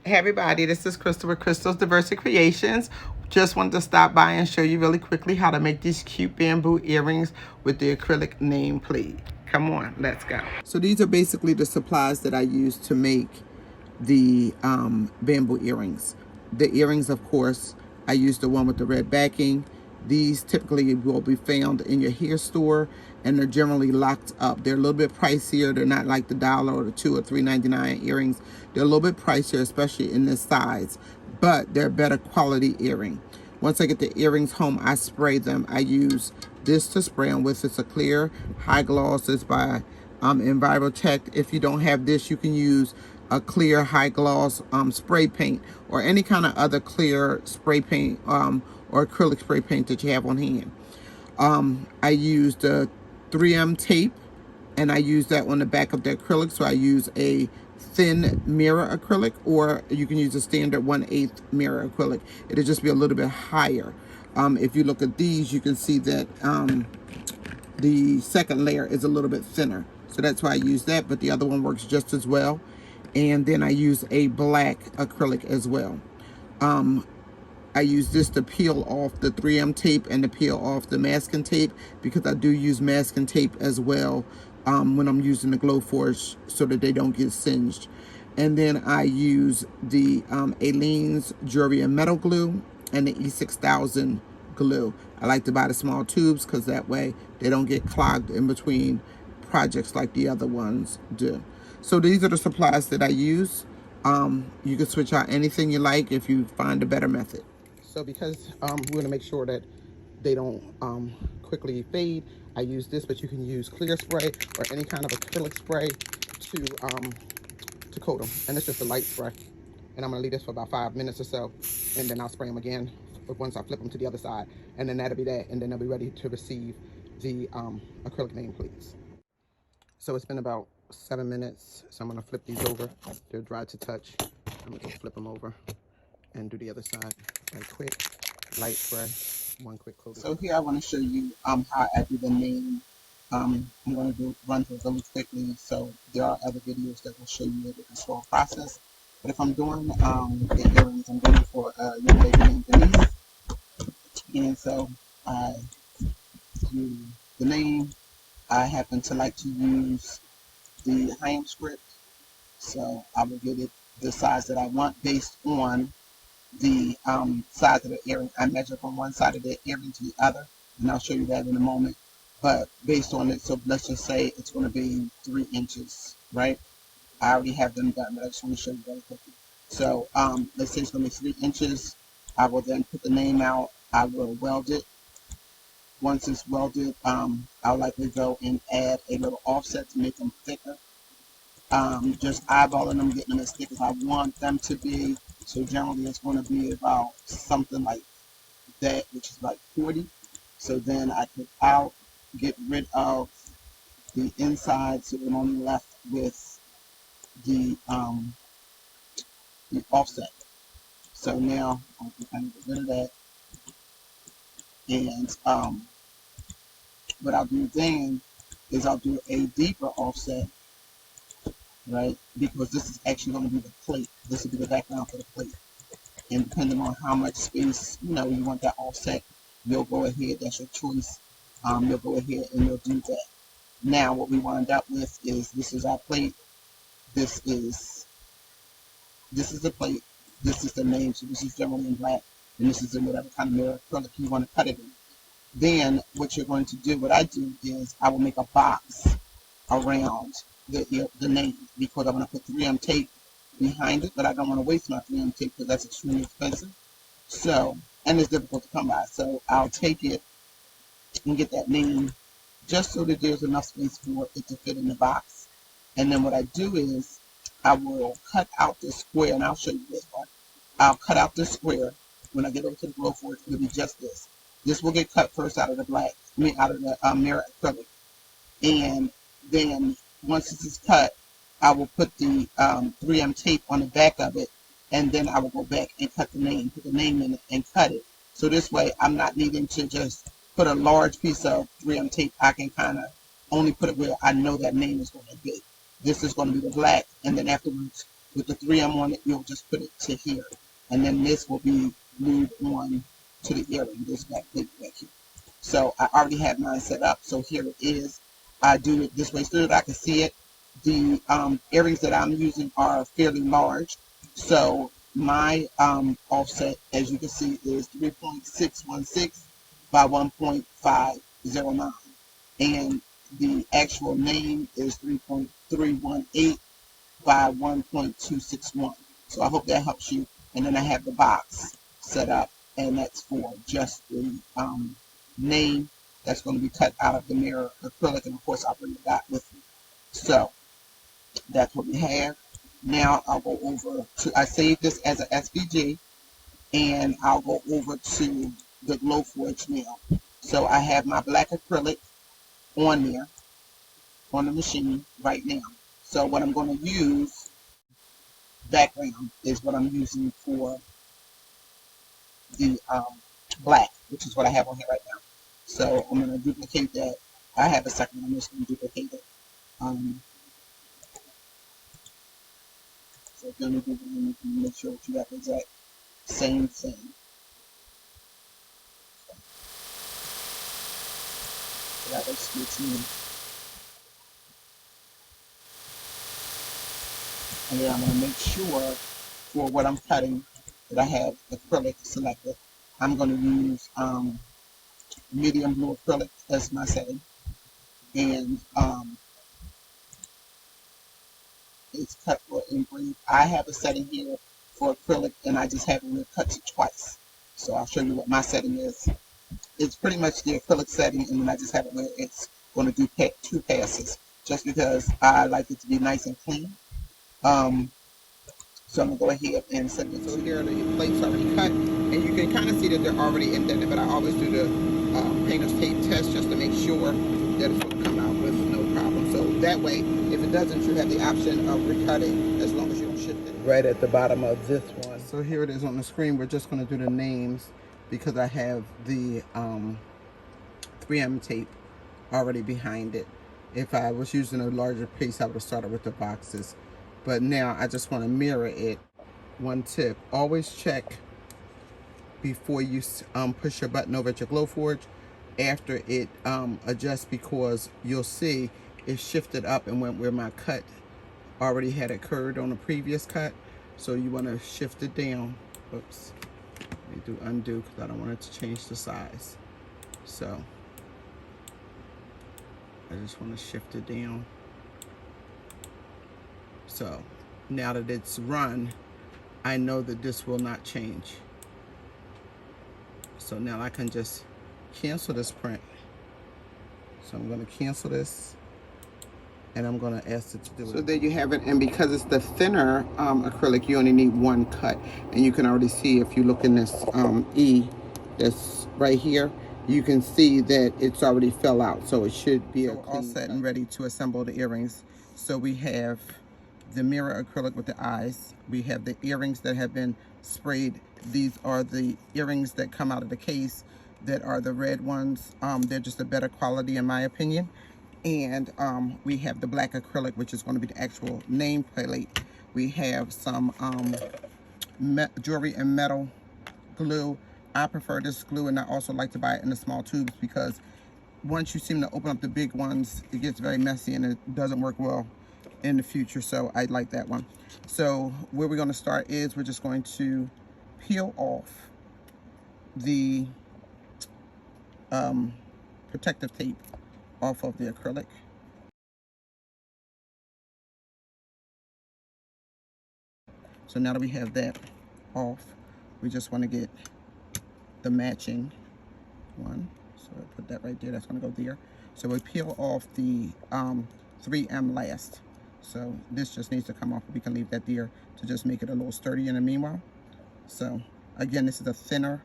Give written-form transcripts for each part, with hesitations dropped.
Hey everybody, this is Crystal with Crystal's Diversity Creations. Just wanted to stop by and show you really quickly how to make these cute bamboo earrings with the acrylic nameplate. Come on, let's go. So these are basically the supplies that I use to make the bamboo earrings. The earrings, of course, I use the one with the red backing. These typically will be found in your hair store, and they're generally locked up. They're a little bit pricier. They're not like the $1 or the $2 or $3.99 earrings. They're a little bit pricier, especially in this size, but they're better quality earring. Once I get the earrings home, I spray them. I use this to spray them with. It's a clear high gloss. It's by EnviroTech. If you don't have this, you can use a clear high gloss spray paint or any kind of other clear spray paint or acrylic spray paint that you have on hand. I used the 3M tape, and I use that on the back of the acrylic. So I use a thin mirror acrylic, or you can use a standard 1/8 mirror acrylic. It'll just be a little bit higher. If you look at these, you can see that the second layer is a little bit thinner. So that's why I use that, but the other one works just as well. And then I use a black acrylic as well. I use this to peel off the 3M tape and to peel off the masking tape, because I do use masking tape as well when I'm using the Glowforge, so that they don't get singed. And then I use the Aleene's Jewelry and Metal Glue and the E6000 glue. I like to buy the small tubes because that way they don't get clogged in between projects like the other ones do. So these are the supplies that I use. You can switch out anything you like if you find a better method. So because we're going to make sure that they don't quickly fade, I use this, but you can use clear spray or any kind of acrylic spray to coat them. And it's just a light spray. And I'm going to leave this for about 5 minutes or so, and then I'll spray them again once I flip them to the other side. And then that'll be that, and then they'll be ready to receive the acrylic nameplates. So it's been about 7 minutes, so I'm going to flip these over. They're dry to touch. I'm going to just flip them over and do the other side right quick. Light spray, one quick coat. So here I want to show you how I do the name. I'm going to run through really quickly, so there are other videos that will show you the whole process. But if I'm doing the earrings, I'm going for a young lady named Denise. And so I do the name. I happen to like to use the Haim script, so I will get it the size that I want based on the size of the earring. I measure from one side of the earring to the other, and I'll show you that in a moment. But based on it, so let's just say it's going to be 3 inches, right? I already have them done, but I just want to show you very quickly. So let's say it's going to be 3 inches. I will then put the name out. I will weld it. Once it's welded, I'll likely go and add a little offset to make them thicker. Just eyeballing them, getting them as thick as I want them to be. So generally it's going to be about something like that, which is like 40. So then I could get rid of the inside, so I'm only left with the offset. So now I can kind of get rid of that. And what I'll do then is I'll do a deeper offset, right? Because this is actually going to be the plate. This will be the background for the plate. And depending on how much space, you want that offset, you'll go ahead, that's your choice. You'll go ahead and you'll do that. Now what we wind up with is, this is our plate. This is the plate. This is the name. So this is generally in black. And this is in whatever kind of mirror acrylic you want to cut it in. Then what you're going to do, what I do is I will make a box around the name, because I'm going to put 3M tape behind it, but I don't want to waste my 3M tape because that's extremely expensive. So, and it's difficult to come by. So I'll take it and get that name just so that there's enough space for it to fit in the box. And then what I do is I will cut out the square, and I'll show you this part. I'll cut out the square. When I get over to the Glowforge, it'll be just this. This will get cut first out of the out of the mirror acrylic. And then once this is cut, I will put the 3M tape on the back of it, and then I will go back and put the name in it and cut it. So this way I'm not needing to just put a large piece of 3M tape. I can kind of only put it where I know that name is going to be. This is going to be the black, and then afterwards with the 3M on it, you'll just put it to here. And then this will be glued on to the earring, this back plate back here. So I already have mine set up. So here it is. I do it this way so that I can see it. The earrings that I'm using are fairly large. So my offset, as you can see, is 3.616 by 1.509. And the actual name is 3.318 by 1.261. So I hope that helps you. And then I have the box set up, and that's for just the name that's going to be cut out of the mirror acrylic, and of course I'll bring the dot with me. So that's what we have. Now I'll go over to, I saved this as an SVG, and I'll go over to the Glowforge now. So I have my black acrylic on there, on the machine right now. So what I'm going to use, background, is what I'm using for the black, which is what I have on here right now. So I'm going to duplicate that. I have a second, I'm just going to duplicate it. So if you're going to do it, you can make sure that you have the exact same thing. So that looks good to me. And then I'm going to make sure for what I'm cutting that I have acrylic selected. I'm going to use medium blue acrylic as my setting. And it's cut for engraved. I have a setting here for acrylic, and I just have it cut it twice. So I'll show you what my setting is. It's pretty much the acrylic setting, and then I just have it where it's going to do 2 passes, just because I like it to be nice and clean. So I'm going to go ahead and set it. So here are the plates already cut, and you can kind of see that they're already indented, but I always do the painter's tape test just to make sure that it's going to come out with no problem. So that way, if it doesn't, you have the option of recutting as long as you don't shift it. Right at the bottom of this one. So here it is on the screen. We're just going to do the names because I have the 3M tape already behind it. If I was using a larger piece, I would have started with the boxes. But now I just want to mirror it. One tip, always check before you push your button over at your Glowforge after it adjusts, because you'll see it shifted up and went where my cut already had occurred on the previous cut. So you want to shift it down. Oops. Let me do undo because I don't want it to change the size. So I just want to shift it down. So now that it's run, I know that this will not change. So now I can just cancel this print. So I'm going to cancel this, and I'm going to ask it to do it. So there you have it. And because it's the thinner acrylic, you only need 1 cut. And you can already see, if you look in this E that's right here, you can see that it's already fell out. So it should be all set and ready to assemble the earrings. So we have the mirror acrylic with the eyes. We have the earrings that have been sprayed. These are the earrings that come out of the case that are the red ones. They're just a better quality in my opinion. And we have the black acrylic, which is going to be the actual name plate. We have some jewelry and metal glue. I prefer this glue, and I also like to buy it in the small tubes because once you seem to open up the big ones, it gets very messy and it doesn't work well in the future. So I like that one. So where we're going to start is we're just going to peel off the protective tape off of the acrylic. So now that we have that off, we just want to get the matching one. So I put that right there. That's going to go there. So we peel off the 3M last. So this just needs to come off. We can leave that there to just make it a little sturdy in the meanwhile. So again, this is a thinner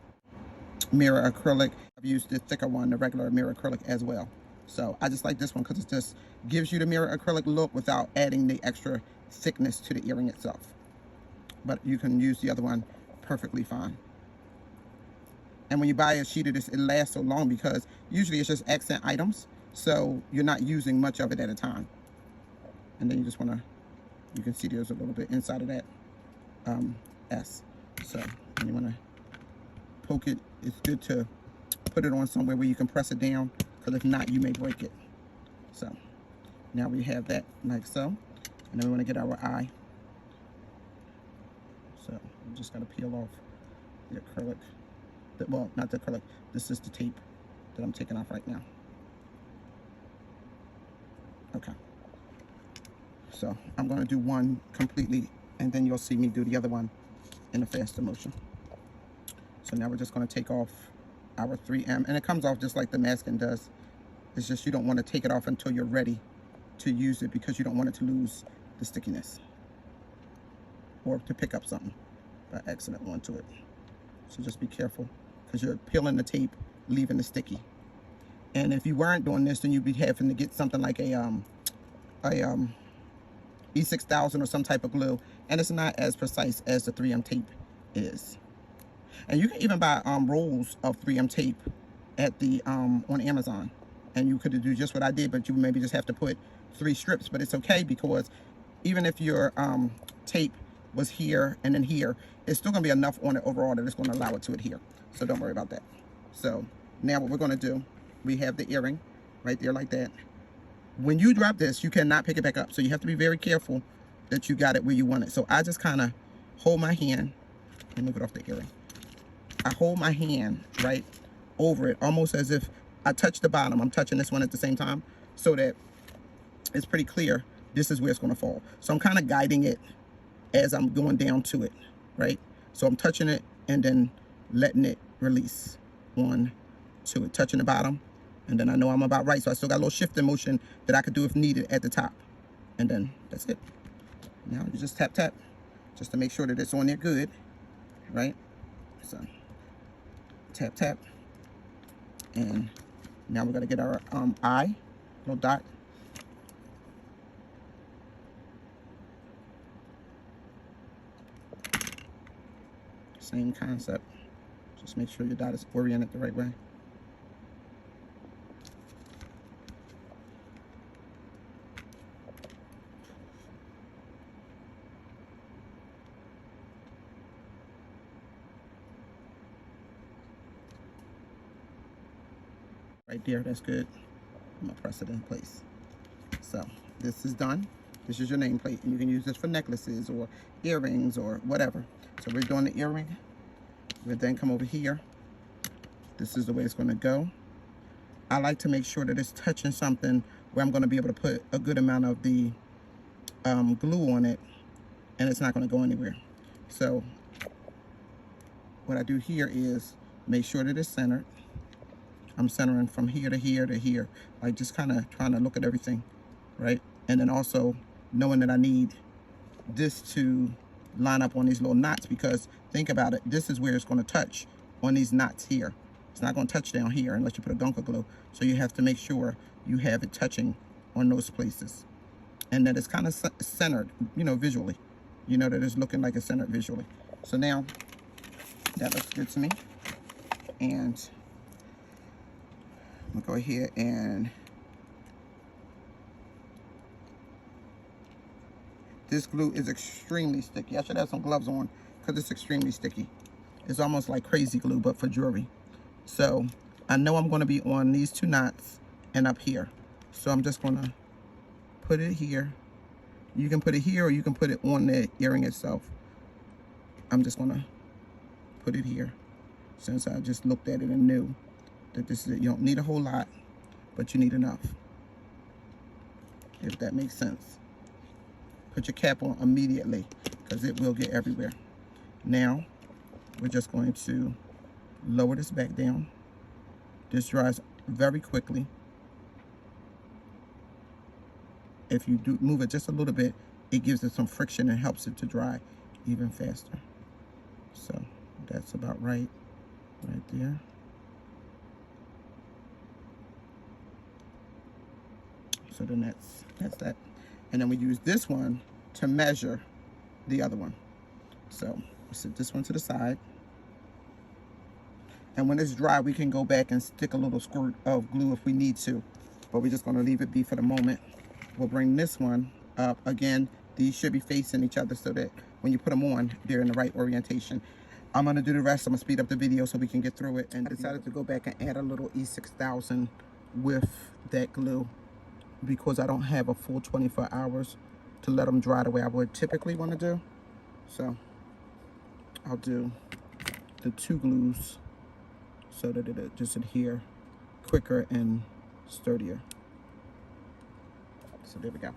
mirror acrylic. I've used the thicker one, the regular mirror acrylic as well. So I just like this one because it just gives you the mirror acrylic look without adding the extra thickness to the earring itself. But you can use the other one perfectly fine. And when you buy a sheet of this, it lasts so long because usually it's just accent items. So you're not using much of it at a time. And then you just want to You can see there's a little bit inside of that S. So when you want to poke it, it's good to put it on somewhere where you can press it down, because if not, you may break it. So now we have that like so, and then we want to get our eye. So we just got to peel off the acrylic. Well, not the acrylic. This is the tape that I'm taking off right now. Okay. So I'm going to do one completely, and then you'll see me do the other one in a faster motion. So now we're just going to take off our 3M, and it comes off just like the masking does. It's just you don't want to take it off until you're ready to use it, because you don't want it to lose the stickiness or to pick up something by accident onto it. So just be careful, because you're peeling the tape, leaving the sticky. And if you weren't doing this, then you'd be having to get something like a E6000 or some type of glue, and it's not as precise as the 3M tape is. And you can even buy rolls of 3M tape at the on Amazon, and you could do just what I did, but you maybe just have to put 3 strips. But it's okay, because even if your tape was here and then here, it's still going to be enough on it overall that it's going to allow it to adhere. So don't worry about that. So now what we're going to do, we have the earring right there like that. When you drop this, you cannot pick it back up. So you have to be very careful that you got it where you want it. So I just kind of hold my hand and move it off the earring. I hold my hand right over it, almost as if I touch the bottom. I'm touching this one at the same time, so that it's pretty clear this is where it's going to fall. So I'm kind of guiding it as I'm going down to it, right? So I'm touching it and then letting it release on to it, touching the bottom, and then I know I'm about right. So I still got a little shifting motion that I could do if needed at the top, and then that's it. Now you just tap tap, just to make sure that it's on there good, right? So tap tap, and now we're gonna get our eye, little dot. Same concept. Just make sure your dot is oriented the right way. Right there, that's good. I'm gonna press it in place. So this is done. This is your nameplate, and you can use this for necklaces or earrings or whatever. So we're doing the earring. We'll then come over here. This is the way it's going to go. I like to make sure that it's touching something where I'm going to be able to put a good amount of the glue on it, and it's not going to go anywhere. So what I do here is make sure that it's centered. I'm centering from here to here to here, like just kind of trying to look at everything, right? And then also knowing that I need this to line up on these little knots, because think about it, this is where it's going to touch on these knots here. It's not going to touch down here unless you put a gunka glue. So you have to make sure you have it touching on those places, and that it's kind of centered, you know, visually. You know that it's looking like it's centered visually. So now that looks good to me, and I'm gonna go ahead and this glue is extremely sticky. I should have some gloves on because it's extremely sticky. It's almost like crazy glue, but for jewelry. So I know I'm going to be on these 2 knots and up here. So I'm just going to put it here. You can put it here, or you can put it on the earring itself. I'm just going to put it here, since I just looked at it and knew that this is it. You don't need a whole lot, but you need enough, if that makes sense. Put your cap on immediately, because it will get everywhere. Now we're just going to lower this back down. This dries very quickly. If you do move it just a little bit, it gives it some friction and helps it to dry even faster. So that's about right there. So then that's that. And then we use this one to measure the other one. So we set this one to the side. And when it's dry, we can go back and stick a little squirt of glue if we need to. But we're just going to leave it be for the moment. We'll bring this one up. Again, These should be facing each other so that when you put them on, they're in the right orientation. I'm going to do the rest. I'm going to speed up the video so we can get through it. And I decided to go back and add a little E6000 with that glue because I don't have a full 24 hours to let them dry the way I would typically want to do. So I'll do the 2 glues so that it just adhere quicker and sturdier. So there we go.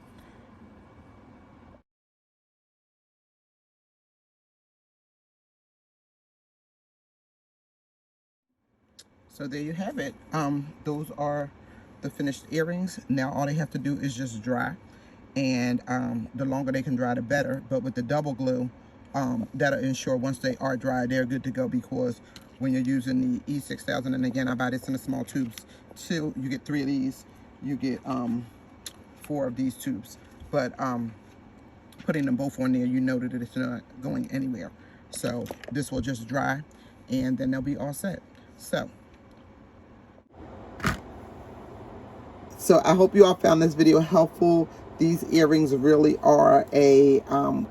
So there you have it. Those are the finished earrings. Now all they have to do is just dry, and the longer they can dry, the better. But with the double glue, that'll ensure once they are dry, they're good to go, because when you're using the E6000, and again, I buy this in the small tubes too. You get 3 of these, you get 4 of these tubes. But putting them both on there, you know that it's not going anywhere. So this will just dry, and then they'll be all set. So I hope you all found this video helpful. These earrings really are a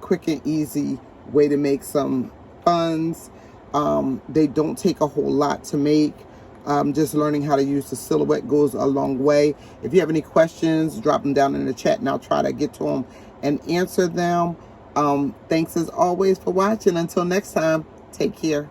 quick and easy way to make some funds. They don't take a whole lot to make. Just learning how to use the silhouette goes a long way. If you have any questions, drop them down in the chat and I'll try to get to them and answer them. Thanks as always for watching. Until next time, take care.